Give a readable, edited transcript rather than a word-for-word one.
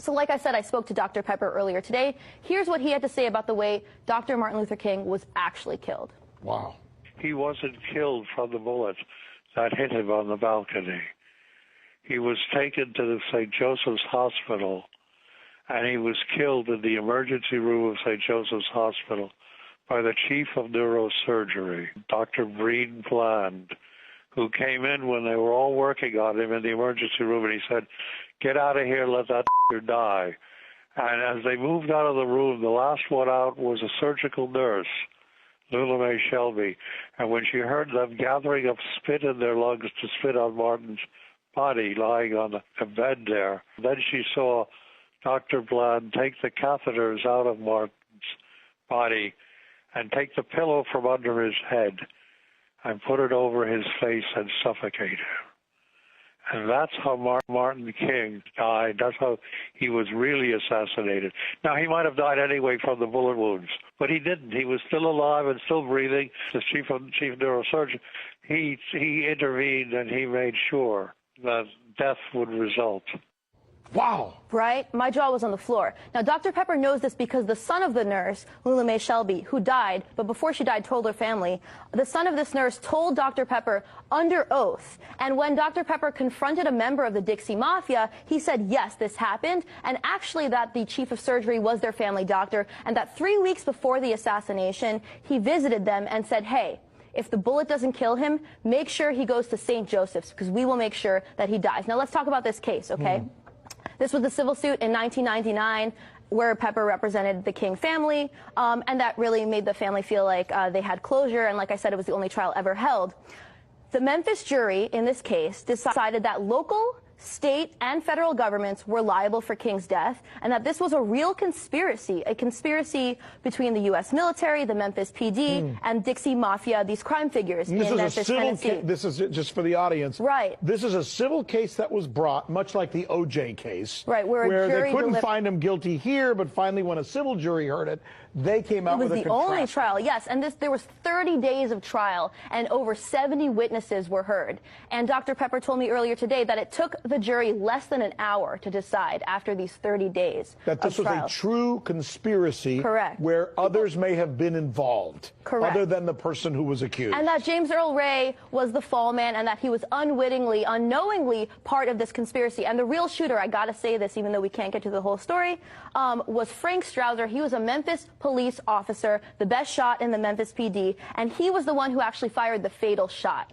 So like I said, I spoke to Dr. Pepper earlier today. Here's what he had to say about the way Dr. Martin Luther King was actually killed. Wow. He wasn't killed from the bullet that hit him on the balcony. He was taken to the St. Joseph's Hospital, and he was killed in the emergency room of St. Joseph's Hospital by the chief of neurosurgery, Dr. Breen Bland, who came in when they were all working on him in the emergency room, and he said, "Get out of here, let that die." And as they moved out of the room, the last one out was a surgical nurse, Lula Mae Shelby. And when she heard them gathering up spit in their lungs to spit on Martin's body lying on a bed there, then she saw Dr. Bland take the catheters out of Martin's body and take the pillow from under his head and put it over his face and suffocate him. And that's how Martin King died. That's how he was really assassinated. Now, he might have died anyway from the bullet wounds, but he didn't. He was still alive and still breathing. The chief neurosurgeon, he intervened, and he made sure that death would result. Wow. Right? My jaw was on the floor. Now, Dr. Pepper knows this because the son of the nurse, Lula Mae Shelby, who died, but before she died told her family, the son of this nurse told Dr. Pepper under oath. And when Dr. Pepper confronted a member of the Dixie Mafia, he said, yes, this happened, and actually that the chief of surgery was their family doctor, and that 3 weeks before the assassination, he visited them and said, hey, if the bullet doesn't kill him, make sure he goes to St. Joseph's, because we will make sure that he dies. Now, let's talk about this case, okay? This was a civil suit in 1999 where Pepper represented the King family, and that really made the family feel like they had closure, and like I said, it was the only trial ever held. The Memphis jury in this case decided that local, state, and federal governments were liable for King's death, and that this was a real conspiracy, a conspiracy between the U.S. military, the Memphis PD, and Dixie Mafia, these crime figures in Memphis, Tennessee. This is just for the audience. Right. This is a civil case that was brought, much like the O.J. case. Right, where they couldn't find him guilty here, but finally when a civil jury heard it, they came out with a It was the only trial, yes, and there was 30 days of trial, and over 70 witnesses were heard. And Dr. Pepper told me earlier today that it took the jury less than an hour to decide after these 30 days that this was a true conspiracy. Correct. Where others may have been involved. Correct. Other than the person who was accused. And that James Earl Ray was the fall man, and that he was unwittingly, unknowingly part of this conspiracy. And the real shooter, I gotta say this, even though we can't get to the whole story, was Frank Strouser. He was a Memphis police officer, the best shot in the Memphis PD, and he was the one who actually fired the fatal shot.